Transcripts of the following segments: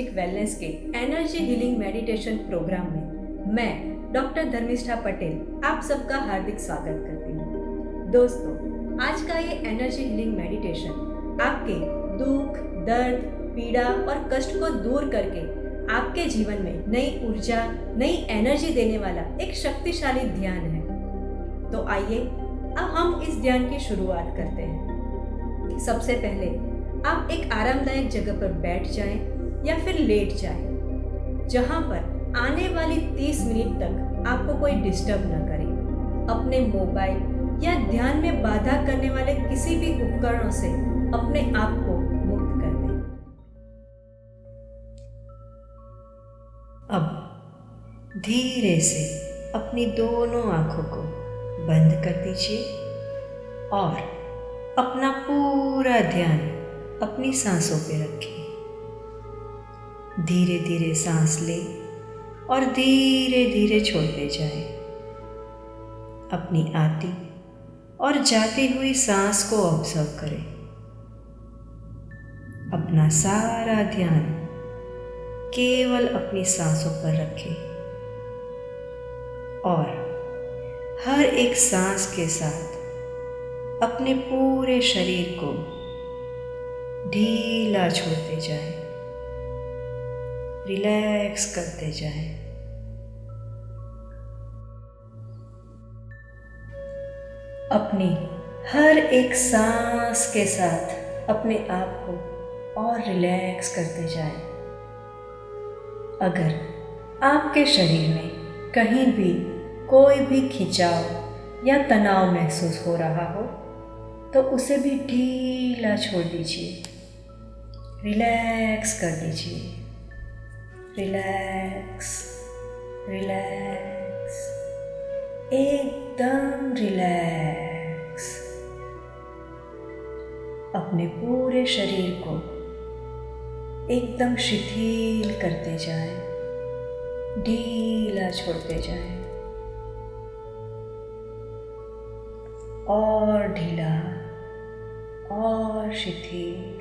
Holistic wellness के energy healing meditation programme में मैं डॉक्टर धर्मिष्ठा पटेल आप सबका हार्दिक स्वागत करती हूँ। दोस्तों, आज का ये एनर्जी हीलिंग मेडिटेशन आपके दुख, दर्द, पीड़ा और कष्ट को दूर करके आपके जीवन में नई ऊर्जा, नई एनर्जी देने वाला एक शक्तिशाली ध्यान है। तो आइए अब हम इस ध्यान की शुरुआत करते हैं। सबसे पहले आप एक आरामदायक जगह पर बैठ जाएं या फिर लेट जाएं, जहां पर आने वाली 30 मिनट तक आपको कोई डिस्टर्ब न करे। अपने मोबाइल या ध्यान में बाधा करने वाले किसी भी उपकरणों से अपने आप को मुक्त कर दें। अब धीरे से अपनी दोनों आंखों को बंद कर दीजिए और अपना पूरा ध्यान अपनी सांसों पे रखिए। धीरे धीरे सांस लें और धीरे धीरे छोड़ते जाएं। अपनी आती और जाती हुई सांस को ऑब्जर्व करें। अपना सारा ध्यान केवल अपनी सांसों पर रखें और हर एक सांस के साथ अपने पूरे शरीर को ढीला छोड़ते जाएं, रिलैक्स करते जाएं। अपनी हर एक सांस के साथ अपने आप को और रिलैक्स करते जाएं। अगर आपके शरीर में कहीं भी कोई भी खिंचाव या तनाव महसूस हो रहा हो तो उसे भी ढीला छोड़ दीजिए, रिलैक्स कर दीजिए। रिलैक्स, रिलैक्स, एकदम रिलैक्स। अपने पूरे शरीर को एकदम शिथिल करते जाएं, ढीला छोड़ते जाएं और ढीला और शिथिल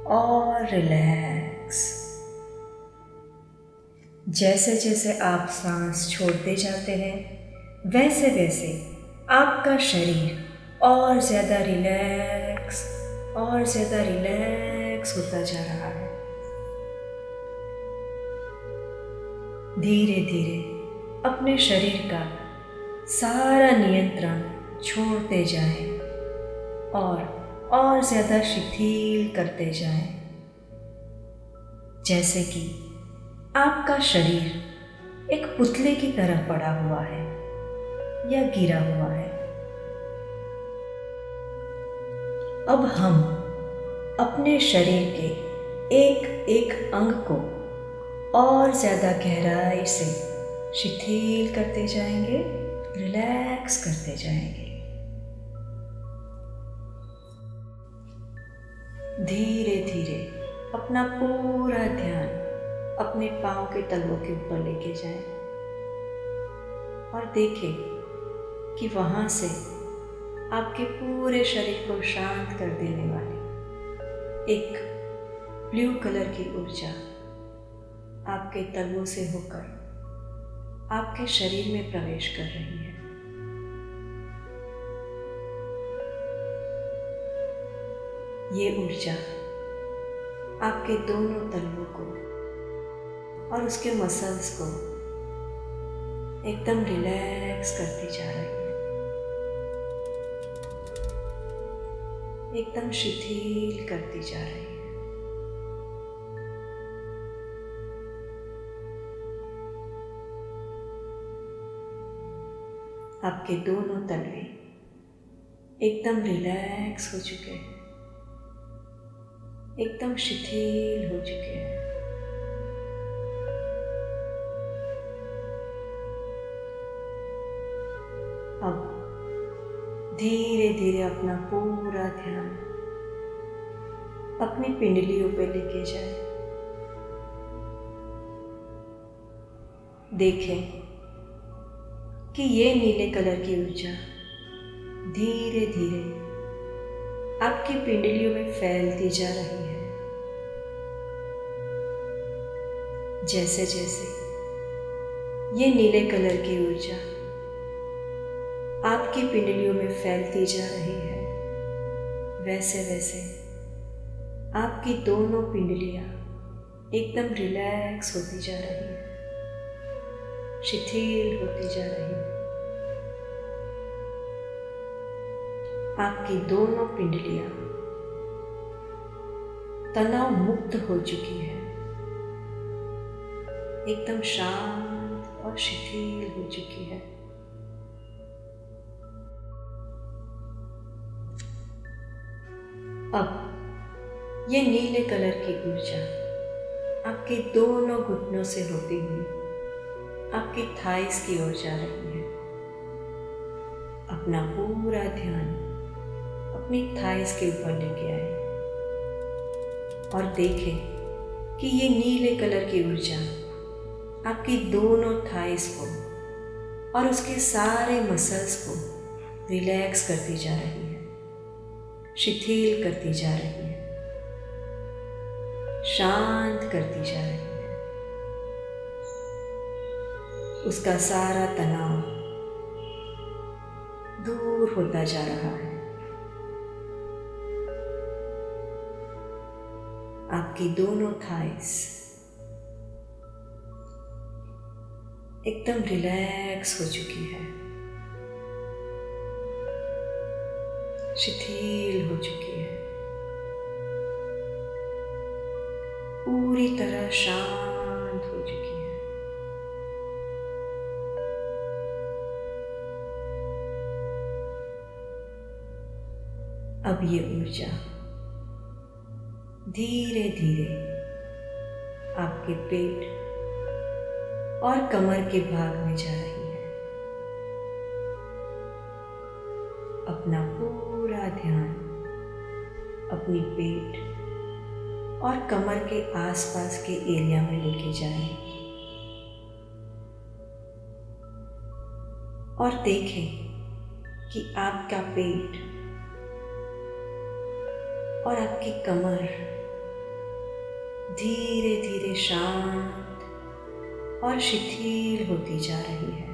और रिलैक्स। जैसे जैसे आप सांस छोड़ते जाते हैं वैसे वैसे आपका शरीर और ज़्यादा रिलैक्स और ज़्यादा रिलैक्स होता जा रहा है। धीरे धीरे अपने शरीर का सारा नियंत्रण छोड़ते जाएं और ज़्यादा शिथिल करते जाएं। जैसे कि आपका शरीर एक पुतले की तरह पड़ा हुआ है या गिरा हुआ है। अब हम अपने शरीर के एक एक अंग को और ज़्यादा गहराई से शिथिल करते जाएंगे, रिलैक्स करते जाएंगे। धीरे धीरे अपना पूरा ध्यान अपने पाँव के तलवों के ऊपर लेके जाएं और देखें कि वहाँ से आपके पूरे शरीर को शांत कर देने वाली एक ब्लू कलर की ऊर्जा आपके तलवों से होकर आपके शरीर में प्रवेश कर रही है। ये ऊर्जा आपके दोनों तलवों को और उसके मसल्स को एकदम रिलैक्स करती जा रही है, एकदम शिथिल करती जा रही है। आपके दोनों तलवे एकदम रिलैक्स हो चुके हैं, एकदम शिथिल हो चुके हैं। अब धीरे धीरे अपना पूरा ध्यान अपनी पिंडलियों पे लेके जाए। देखें कि ये नीले कलर की ऊर्जा धीरे धीरे आपकी पिंडलियों में फैलती जा रही है। जैसे जैसे ये नीले कलर की ऊर्जा आपकी पिंडलियों में फैलती जा रही है, वैसे वैसे आपकी दोनों पिंडलियां एकदम रिलैक्स होती जा रही है, शिथिल होती जा रही है। आपकी दोनों पिंडलियां तनाव मुक्त हो चुकी है, एकदम शांत और शिथिल हो चुकी है। अब ये नीले कलर की ऊर्जा आपके दोनों घुटनों से होती हुई आपकी थाइस की ओर जा रही है। अपना पूरा ध्यान अपनी थाइस के ऊपर लेके आए और देखें कि ये नीले कलर की ऊर्जा आपकी दोनों थाइस को और उसके सारे मसल्स को रिलैक्स करती जा रही है, शिथिल करती जा रही है, शांत करती जा रही है। उसका सारा तनाव दूर होता जा रहा है। आपकी दोनों थाइस एकदम रिलैक्स हो चुकी है, शिथिल हो चुकी है, पूरी तरह शांत हो चुकी है। अब ये ऊर्जा धीरे धीरे आपके पेट और कमर के भाग में जा रही है। अपना पूरा ध्यान अपनी पेट और कमर के आसपास के एरिया में लेके जाएं और देखें कि आपका पेट और आपकी कमर धीरे धीरे शांत और शिथिल होती जा रही है।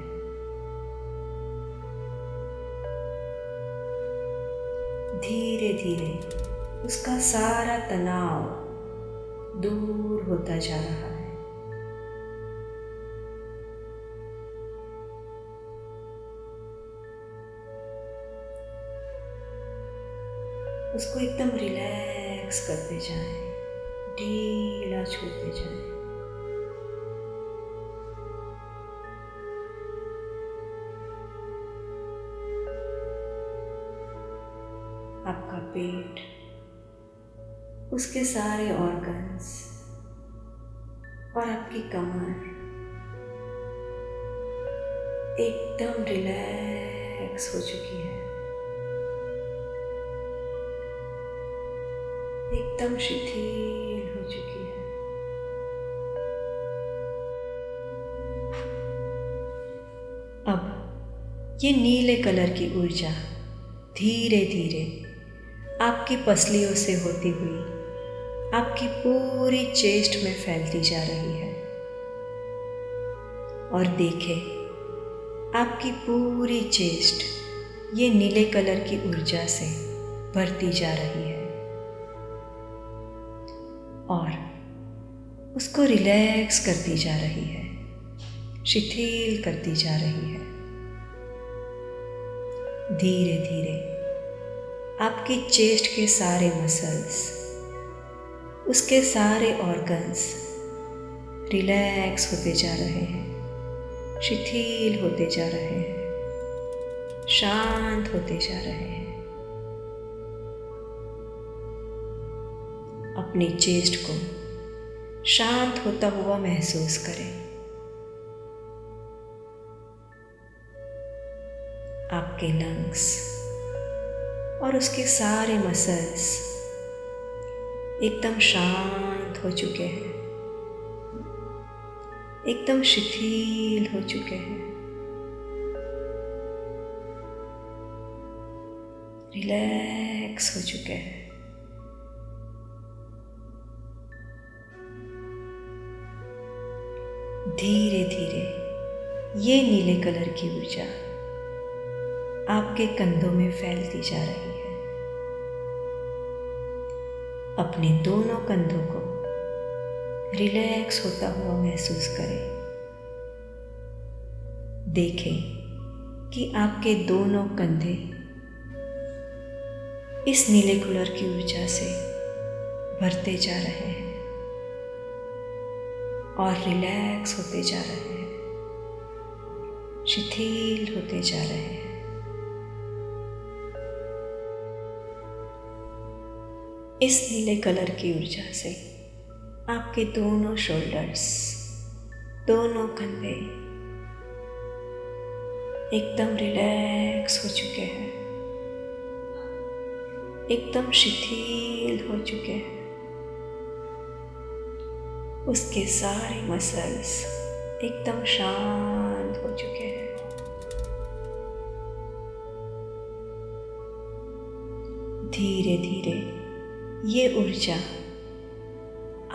धीरे धीरे उसका सारा तनाव दूर होता जा रहा है। उसको एकदम रिलैक्स करते जाएं, ढीला छोड़ते जाएं। आपका पेट, उसके सारे ऑर्गन्स और आपकी कमर एकदम रिलैक्स हो चुकी है, एकदम शिथिल हो चुकी है। अब ये नीले कलर की ऊर्जा धीरे धीरे आपकी पसलियों से होती हुई आपकी पूरी चेस्ट में फैलती जा रही है और देखें आपकी पूरी चेस्ट ये नीले कलर की ऊर्जा से भरती जा रही है और उसको रिलैक्स करती जा रही है, शिथिल करती जा रही है। धीरे धीरे आपकी चेस्ट के सारे मसल्स, उसके सारे ऑर्गन्स रिलैक्स होते जा रहे हैं, शिथिल होते जा रहे हैं, शांत होते जा रहे हैं। अपनी चेस्ट को शांत होता हुआ महसूस करें। आपके लंग्स और उसके सारे मसल्स एकदम शांत हो चुके हैं, एकदम शिथिल हो चुके हैं, रिलैक्स हो चुके हैं। धीरे धीरे ये नीले कलर की ऊर्जा आपके कंधों में फैलती जा रही है। अपने दोनों कंधों को रिलैक्स होता हुआ महसूस करें। देखें कि आपके दोनों कंधे इस नीले कलर की ऊर्जा से भरते जा रहे हैं और रिलैक्स होते जा रहे हैं, शिथिल होते जा रहे हैं। इस नीले कलर की ऊर्जा से आपके दोनों शोल्डर्स, दोनों कंधे एकदम रिलैक्स हो चुके हैं, एकदम शिथिल हो चुके हैं। उसके सारे मसल्स एकदम शांत हो चुके हैं। धीरे धीरे ये ऊर्जा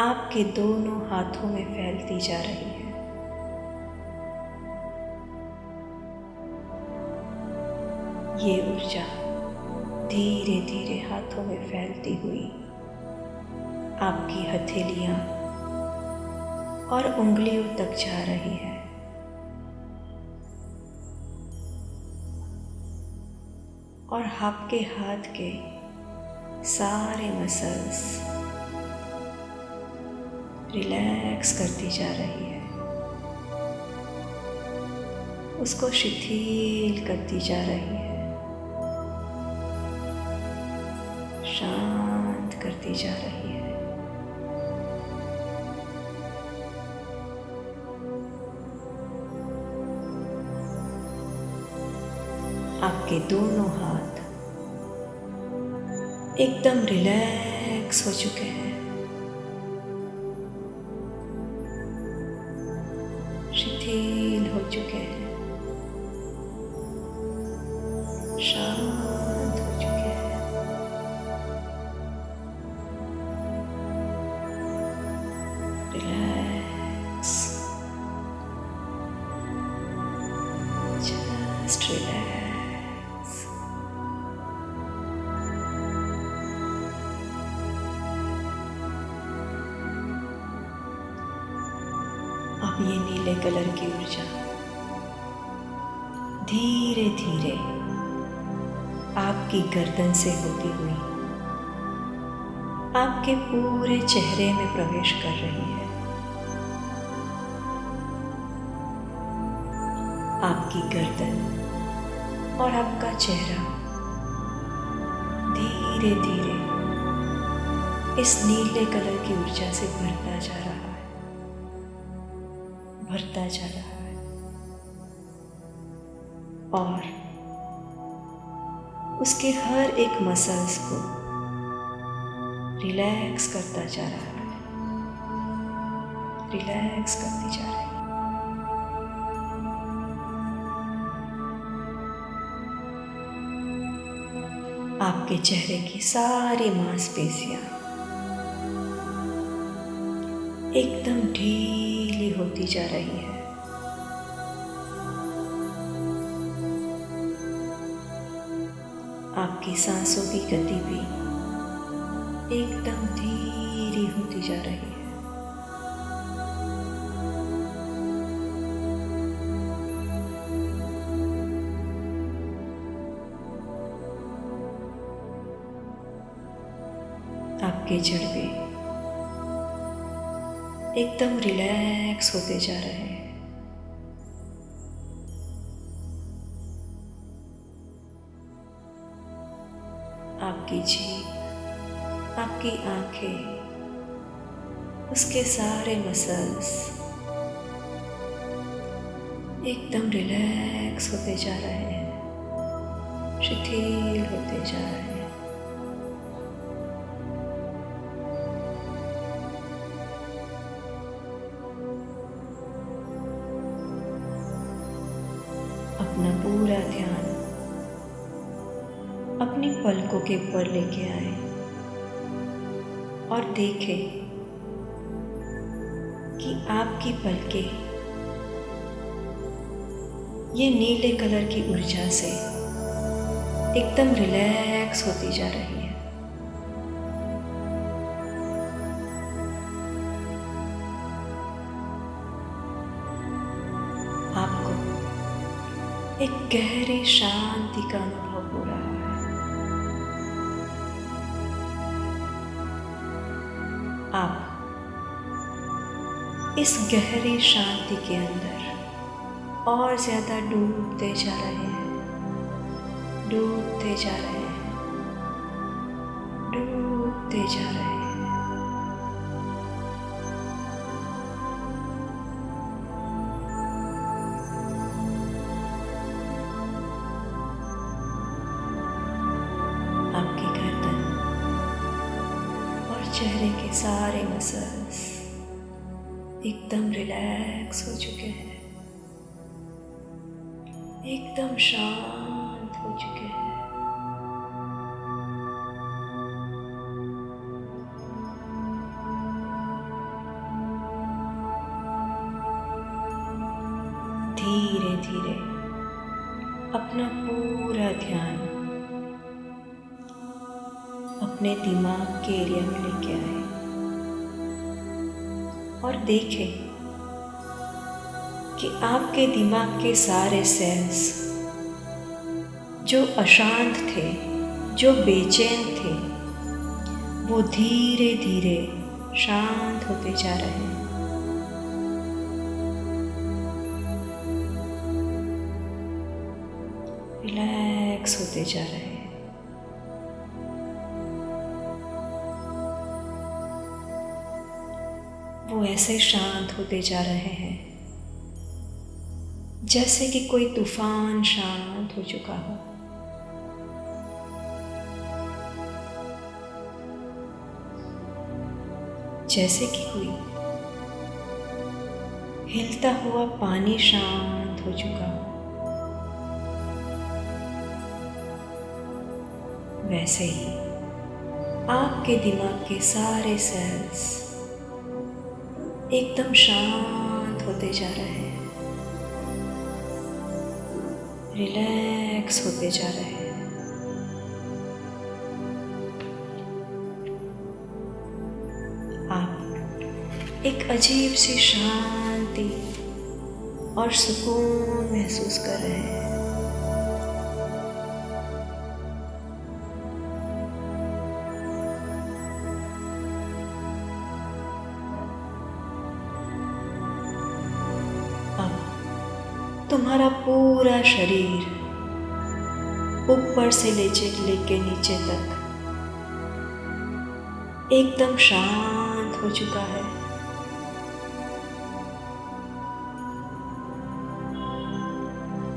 आपके दोनों हाथों में फैलती जा रही है। ये ऊर्जा धीरे धीरे हाथों में फैलती हुई आपकी हथेलियां और उंगलियों तक जा रही है। और आपके हाथ के सारे मसल्स रिलैक्स करती जा रही है, उसको शिथिल करती जा रही है, शांत करती जा रही है। आपके दोनों हाथ एकदम रिलैक्स हो चुके हैं, शिथिल हो चुके हैं, शांत हो चुके हैं। Relax, just relax. अब ये नीले कलर की ऊर्जा धीरे धीरे आपकी गर्दन से होती हुई आपके पूरे चेहरे में प्रवेश कर रही है। आपकी गर्दन और आपका चेहरा धीरे धीरे इस नीले कलर की ऊर्जा से भरता जा रहा है, भरता जा रहा है और उसके हर एक मसल्स को रिलैक्स करता जा रहा है, रिलैक्स करती जा रही है। आपके चेहरे की सारी मांसपेशियां एकदम ढीली होती जा रही है। आपकी सांसों की गति भी एकदम धीरे होती जा रही है। आपके जड़े एकदम रिलैक्स होते जा रहे हैं। आपकी जीभ, आपकी आंखें, उसके सारे मसल्स एकदम रिलैक्स होते जा रहे हैं, शिथिल होते जा रहे हैं। अपना पूरा ध्यान अपनी पलकों के ऊपर लेके आए और देखें कि आपकी पलकें ये नीले कलर की ऊर्जा से एकदम रिलैक्स होती जा रही है। आपको एक गहरी शांति का अनुभव हो रहा है। आप इस गहरी शांति के अंदर और ज़्यादा डूबते जा रहे हैं, डूबते जा रहे हैं, डूबते जा रहे हैं। आपकी गर्दन और चेहरे के सारे मसल्स एकदम रिलैक्स हो चुके हैं, एकदम शांत हो चुके हैं। धीरे धीरे अपना पूरा ध्यान अपने दिमाग के एरिया में लेके आए और देखें कि आपके दिमाग के सारे सेल्स जो अशांत थे, जो बेचैन थे, वो धीरे धीरे शांत होते जा रहे हैं। रिलैक्स होते जा रहे हैं। वो ऐसे शांत होते जा रहे हैं जैसे कि कोई तूफान शांत हो चुका हो। जैसे कि कोई हिलता हुआ पानी शांत हो चुका हो। वैसे ही आपके दिमाग के सारे सेल्स एकदम शांत होते जा रहे हैं, रिलैक्स होते जा रहे हैं। आप एक अजीब सी शांति और सुकून महसूस कर रहे हैं। तुम्हारा पूरा शरीर ऊपर से लेके नीचे तक एकदम शांत हो चुका है।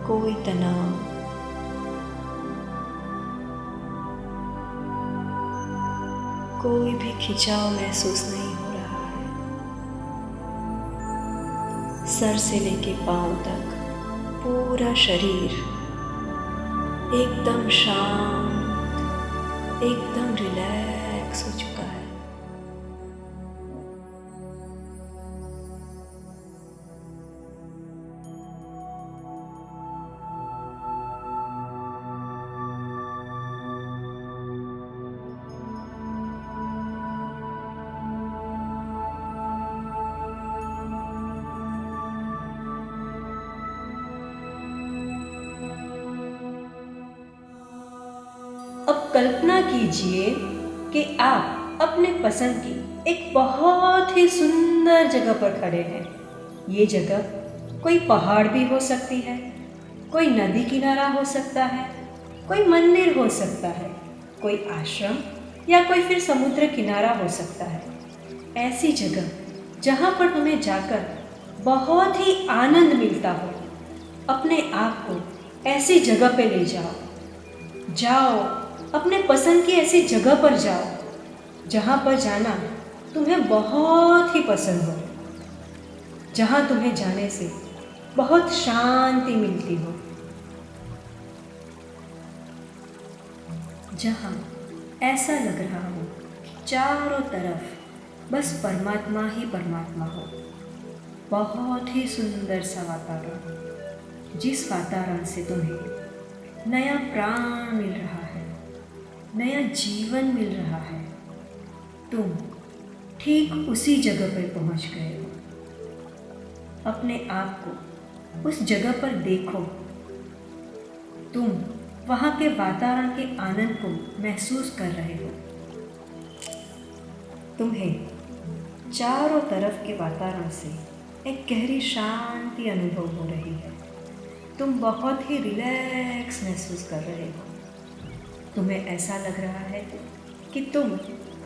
कोई तनाव, कोई भी खिंचाव महसूस नहीं हो रहा है। सर से लेके पांव तक पूरा शरीर एकदम शांत, एकदम रिलैक्स हो चुका है। अब कल्पना कीजिए कि आप अपने पसंद की एक बहुत ही सुंदर जगह पर खड़े हैं। ये जगह कोई पहाड़ भी हो सकती है, कोई नदी किनारा हो सकता है, कोई मंदिर हो सकता है, कोई आश्रम या कोई फिर समुद्र किनारा हो सकता है। ऐसी जगह जहाँ पर तुम्हें जाकर बहुत ही आनंद मिलता हो। अपने आप को ऐसी जगह पे ले जाओ, अपने पसंद की ऐसी जगह पर जाओ जहाँ पर जाना तुम्हें बहुत ही पसंद हो, जहाँ तुम्हें जाने से बहुत शांति मिलती हो, जहाँ ऐसा लग रहा हो चारों तरफ बस परमात्मा ही परमात्मा हो। बहुत ही सुंदर सा वातावरण, जिस वातावरण से तुम्हें नया प्राण मिल रहा है, नया जीवन मिल रहा है, तुम ठीक उसी जगह पर पहुंच गए हो। अपने आप को उस जगह पर देखो। तुम वहाँ के वातावरण के आनंद को महसूस कर रहे हो। तुम्हें चारों तरफ के वातावरण से एक गहरी शांति अनुभव हो रही है। तुम बहुत ही रिलैक्स महसूस कर रहे हो। तुम्हें ऐसा लग रहा है कि तुम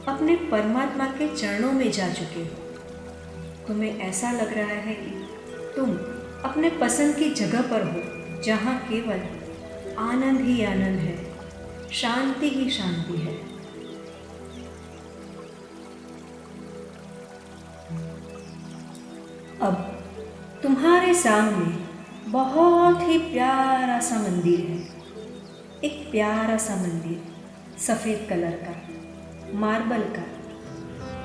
अपने परमात्मा के चरणों में जा चुके हो। तुम्हें ऐसा लग रहा है कि तुम अपने पसंद की जगह पर हो, जहाँ केवल आनंद ही आनंद है, शांति ही शांति है। अब तुम्हारे सामने बहुत ही प्यारा सा मंदिर है। एक प्यारा सा मंदिर, सफ़ेद कलर का, मार्बल का।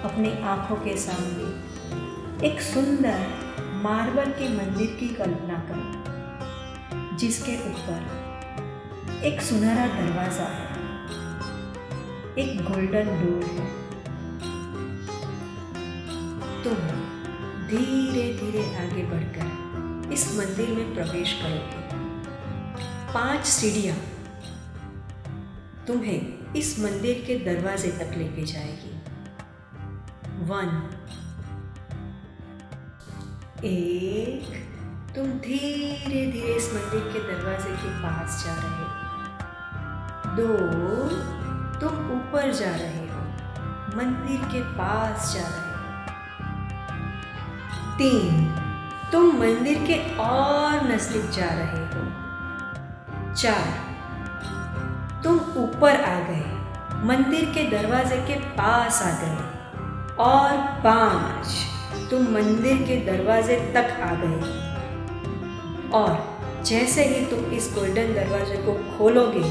अपनी आँखों के सामने एक सुंदर मार्बल के मंदिर की कल्पना करो, जिसके ऊपर एक सुनहरा दरवाज़ा है, एक गोल्डन डोर है। तुम धीरे धीरे आगे बढ़कर इस मंदिर में प्रवेश करोगे। 5 सीढ़ियाँ तुम्हें इस मंदिर के दरवाजे तक लेके जाएगी। 1 1 तुम धीरे धीरे इस मंदिर के दरवाजे के पास जा रहे हो। 2 तुम ऊपर जा रहे हो, मंदिर के पास जा रहे हो। 3 तुम मंदिर के और नज़दीक जा रहे हो। 4 तुम ऊपर आ गए, मंदिर के दरवाजे के पास आ गए। और 5 तुम मंदिर के दरवाजे तक आ गए। और जैसे ही तुम इस गोल्डन दरवाजे को खोलोगे,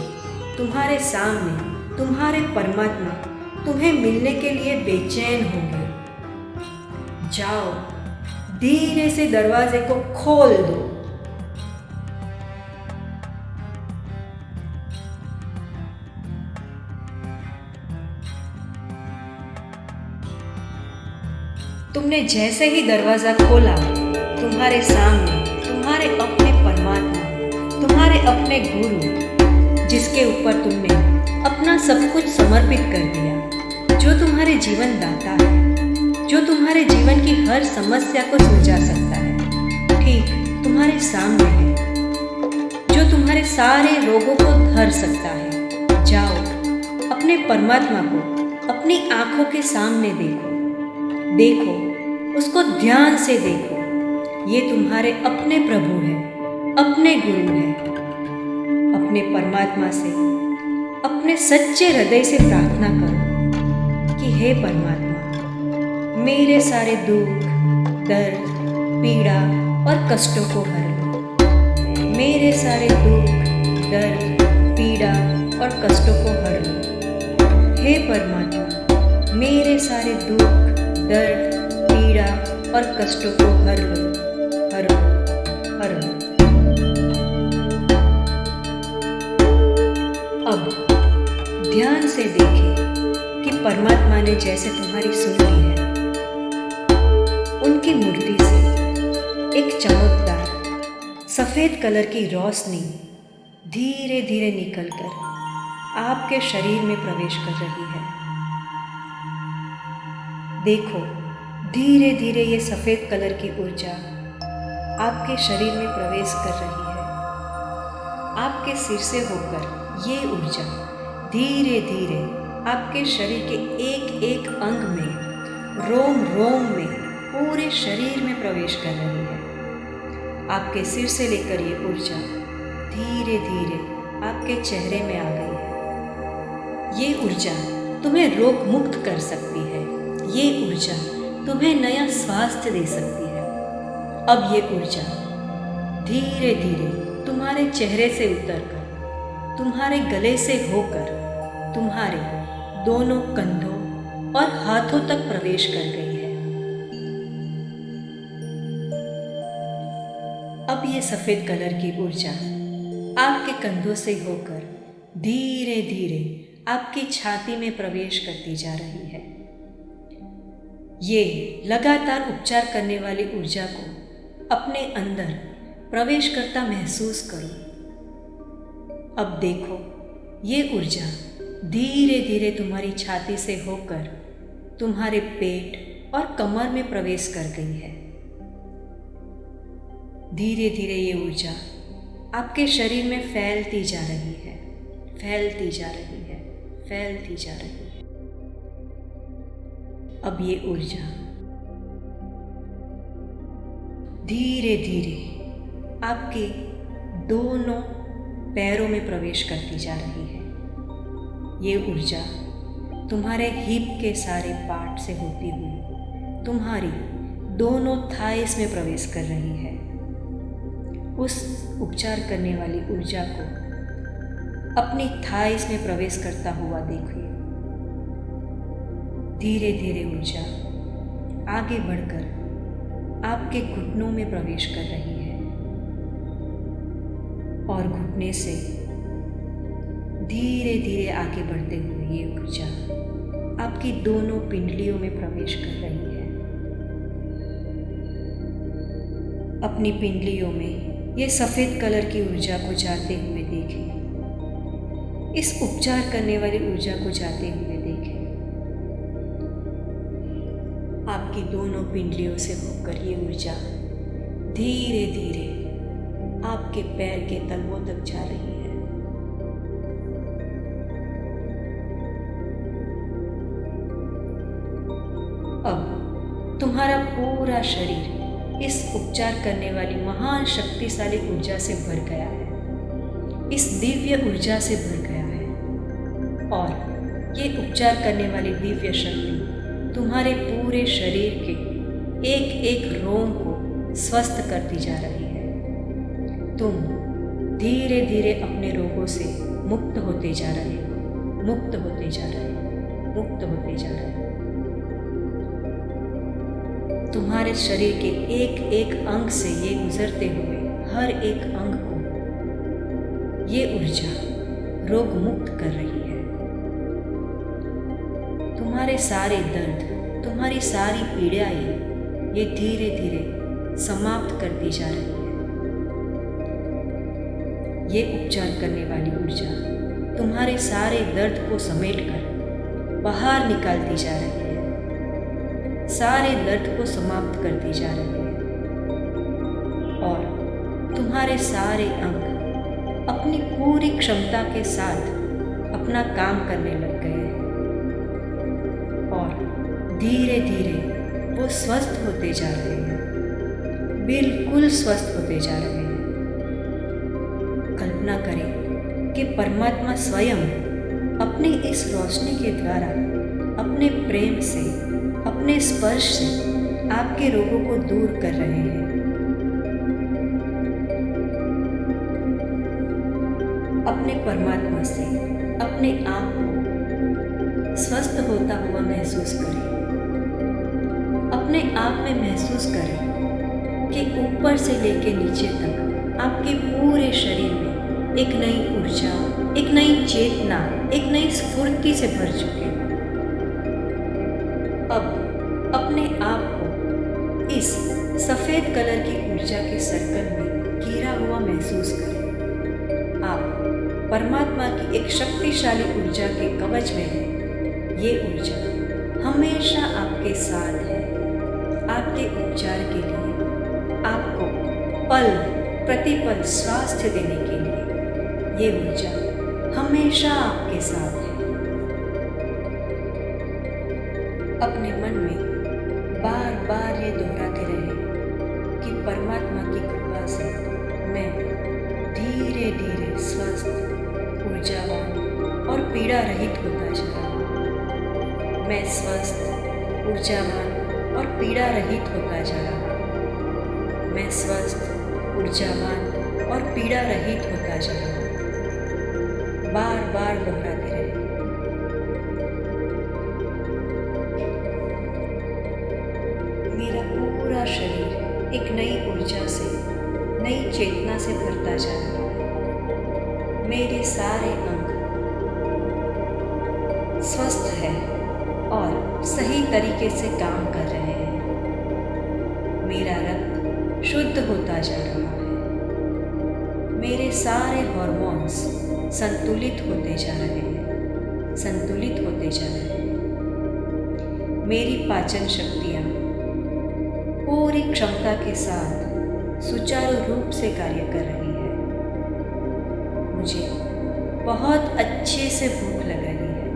तुम्हारे सामने तुम्हारे परमात्मा तुम्हें मिलने के लिए बेचैन होंगे। जाओ, धीरे से दरवाजे को खोल दो। तुमने जैसे ही दरवाजा खोला, तुम्हारे सामने तुम्हारे अपने परमात्मा, तुम्हारे अपने गुरु, जिसके ऊपर तुमने अपना सब कुछ समर्पित कर दिया, जो तुम्हारे जीवन दाता है, जो तुम्हारे जीवन की हर समस्या को सुलझा सकता है, ठीक तुम्हारे सामने है, जो तुम्हारे सारे रोगों को धर सकता है। जाओ, अपने परमात्मा को अपनी आंखों के सामने देखो। देखो, उसको ध्यान से देखो। ये तुम्हारे अपने प्रभु हैं, अपने गुरु हैं। अपने परमात्मा से अपने सच्चे हृदय से प्रार्थना करो कि हे परमात्मा, मेरे सारे दुख, दर्द, पीड़ा और कष्टों को हर लो। मेरे सारे दुख, दर्द, पीड़ा और कष्टों को हर लो। हे परमात्मा, मेरे सारे दुख, दर्द, पीड़ा और कष्टों को हर लो, हर लो, हर लो। अब ध्यान से देखें कि परमात्मा ने जैसे तुम्हारी सुन ली है, उनकी मूर्ति से एक चमकदार सफ़ेद कलर की रोशनी धीरे धीरे निकलकर आपके शरीर में प्रवेश कर रही है। देखो, धीरे धीरे ये सफ़ेद कलर की ऊर्जा आपके शरीर में प्रवेश कर रही है। आपके सिर से होकर ये ऊर्जा धीरे धीरे आपके शरीर के एक एक अंग में, रोम रोम में, पूरे शरीर में प्रवेश कर रही है। आपके सिर से लेकर ये ऊर्जा धीरे धीरे आपके चेहरे में आ गई है। ये ऊर्जा तुम्हें रोग मुक्त कर सकती है। ये ऊर्जा तुम्हें नया स्वास्थ्य दे सकती है। अब ये ऊर्जा धीरे धीरे तुम्हारे चेहरे से उतरकर, तुम्हारे गले से होकर, तुम्हारे दोनों कंधों और हाथों तक प्रवेश कर गई है। अब ये सफ़ेद कलर की ऊर्जा आपके कंधों से होकर धीरे धीरे आपकी छाती में प्रवेश करती जा रही है। ये लगातार उपचार करने वाली ऊर्जा को अपने अंदर प्रवेश करता महसूस करो। अब देखो, ये ऊर्जा धीरे धीरे तुम्हारी छाती से होकर तुम्हारे पेट और कमर में प्रवेश कर गई है। धीरे धीरे ये ऊर्जा आपके शरीर में फैलती जा रही है, फैलती जा रही है, फैलती जा रही है। अब ये ऊर्जा धीरे धीरे आपके दोनों पैरों में प्रवेश करती जा रही है। ये ऊर्जा तुम्हारे हिप के सारे पार्ट से होती हुई तुम्हारी दोनों थाइस में प्रवेश कर रही है। उस उपचार करने वाली ऊर्जा को अपनी थाइस में प्रवेश करता हुआ देखिए। धीरे धीरे ऊर्जा आगे बढ़कर आपके घुटनों में प्रवेश कर रही है और घुटने से धीरे धीरे आगे बढ़ते हुए ये ऊर्जा आपकी दोनों पिंडलियों में प्रवेश कर रही है। अपनी पिंडलियों में ये सफ़ेद कलर की ऊर्जा को जाते हुए देखें। इस उपचार करने वाली ऊर्जा को जाते हुए देखें। आपकी दोनों पिंडलियों से होकर ये ऊर्जा धीरे धीरे आपके पैर के तलवों तक जा रही है। अब तुम्हारा पूरा शरीर इस उपचार करने वाली महान शक्तिशाली ऊर्जा से भर गया है, इस दिव्य ऊर्जा से भर गया है। और ये उपचार करने वाली दिव्य शक्ति तुम्हारे पूरे शरीर के एक एक रोम को स्वस्थ करती जा रही है। तुम धीरे धीरे अपने रोगों से मुक्त होते जा रहे हो, मुक्त होते जा रहे हो, मुक्त होते जा रहे हो। तुम्हारे शरीर के एक एक अंग से ये गुजरते हुए हर एक अंग को ये ऊर्जा रोग मुक्त कर रही है। तुम्हारे सारे दर्द, तुम्हारी सारी पीड़ाएं ये धीरे धीरे समाप्त करती जा रही है। ये उपचार करने वाली ऊर्जा तुम्हारे सारे दर्द को समेटकर बाहर निकालती जा रही है, सारे दर्द को समाप्त करती जा रही है और तुम्हारे सारे अंग अपनी पूरी क्षमता के साथ अपना काम करने लग गए हैं और धीरे धीरे वो स्वस्थ होते जा रहे हैं, बिल्कुल स्वस्थ होते जा रहे हैं। कल्पना करें कि परमात्मा स्वयं अपनी इस रोशनी के द्वारा अपने प्रेम से, अपने स्पर्श से आपके रोगों को दूर कर रहे हैं। अपने परमात्मा से अपने आप को स्वस्थ होता हुआ महसूस करें। अपने आप में महसूस करें कि ऊपर से लेकर नीचे तक आपके पूरे शरीर में एक नई ऊर्जा, एक नई चेतना, एक नई स्फूर्ति से भर चुके हैं। अब अपने आप को इस सफ़ेद कलर की ऊर्जा के सर्कल में घिरा हुआ महसूस करें। आप परमात्मा की एक शक्तिशाली ऊर्जा के कवच में हैं। ये ऊर्जा हमेशा आपके साथ है। आपके उपचार के लिए, आपको पल प्रतिपल स्वास्थ्य देने के लिए ये ऊर्जा हमेशा आपके साथ है। अपने मन में बार बार ये दोहराते रहे कि परमात्मा की कृपा से मैं धीरे धीरे स्वस्थ, ऊर्जावान और पीड़ा रहित होता जा रहा हूँ। मैं स्वस्थ, ऊर्जावान और पीड़ा रहित होता जा रहा हूँ। मैं स्वस्थ, ऊर्जावान और पीड़ा रहित होता जा रहा हूँ। बार बार दोहराते रहे। मेरा पूरा शरीर एक नई ऊर्जा से, नई चेतना से भरता जा रहा है। मेरे सारे अंग स्वस्थ है और सही तरीके से काम कर रहे हैं। मेरा रक्त शुद्ध होता जा रहा है। मेरे सारे हार्मोन्स संतुलित होते जा रहे हैं, संतुलित होते जा रहे हैं। मेरी पाचन शक्तियाँ पूरी क्षमता के साथ सुचारू रूप से कार्य कर रही है। मुझे बहुत अच्छे से भूख लग रही है।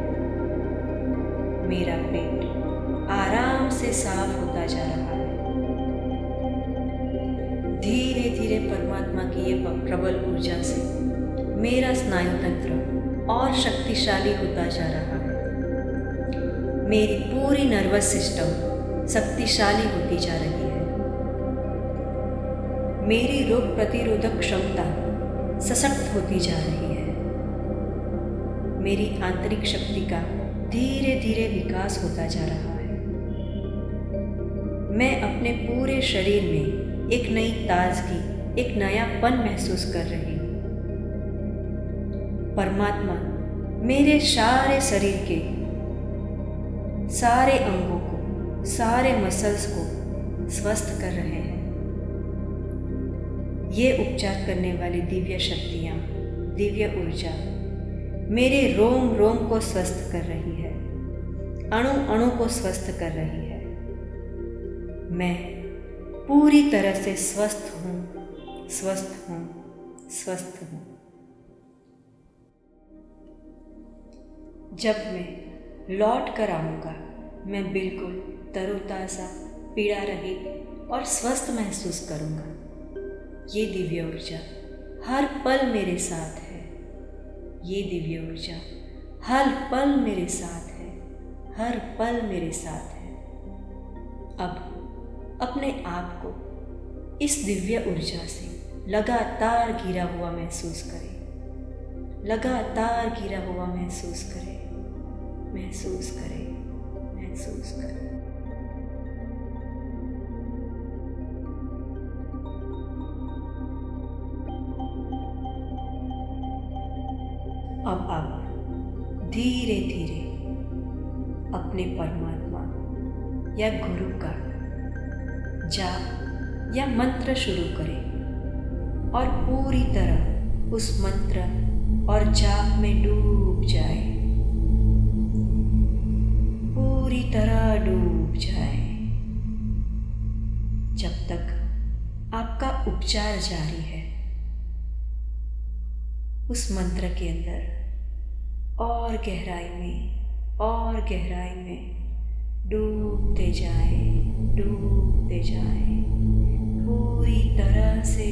मेरा पेट आराम से साफ होता जा रहा है। धीरे धीरे परमात्मा की ये प्रबल ऊर्जा से मेरा स्नायु तंत्र और शक्तिशाली होता जा रहा है। मेरी पूरी नर्वस सिस्टम शक्तिशाली होती जा रही है। मेरी रोग प्रतिरोधक क्षमता सशक्त होती जा रही है। मेरी आंतरिक शक्ति का धीरे धीरे विकास होता जा रहा है। मैं अपने पूरे शरीर में एक नई ताजगी, एक नयापन महसूस कर रही हूँ। परमात्मा मेरे सारे शरीर के सारे अंगों को, सारे मसल्स को स्वस्थ कर रहे हैं। ये उपचार करने वाली दिव्य शक्तियाँ, दिव्य ऊर्जा मेरे रोम रोम को स्वस्थ कर रही है, अणु अणु को स्वस्थ कर रही है। मैं पूरी तरह से स्वस्थ हूँ, स्वस्थ हूँ, स्वस्थ हूँ। जब मैं लौट कर आऊँगा, मैं बिल्कुल तरोताज़ा, पीड़ा रहित और स्वस्थ महसूस करूँगा। ये दिव्य ऊर्जा हर पल मेरे साथ है। ये दिव्य ऊर्जा हर पल मेरे साथ है, हर पल मेरे साथ है। अब अपने आप को इस दिव्य ऊर्जा से लगातार घिरा हुआ महसूस करें, लगातार घिरा हुआ महसूस करें, महसूस करें, महसूस करें। अब आप धीरे धीरे अपने परमात्मा या गुरु का जाप या मंत्र शुरू करें और पूरी तरह उस मंत्र और जाप में डूब जाए, पूरी तरह डूब जाए, जब तक आपका उपचार जारी है। उस मंत्र के अंदर और गहराई में, और गहराई में डूबते जाए, डूबते जाए, पूरी तरह से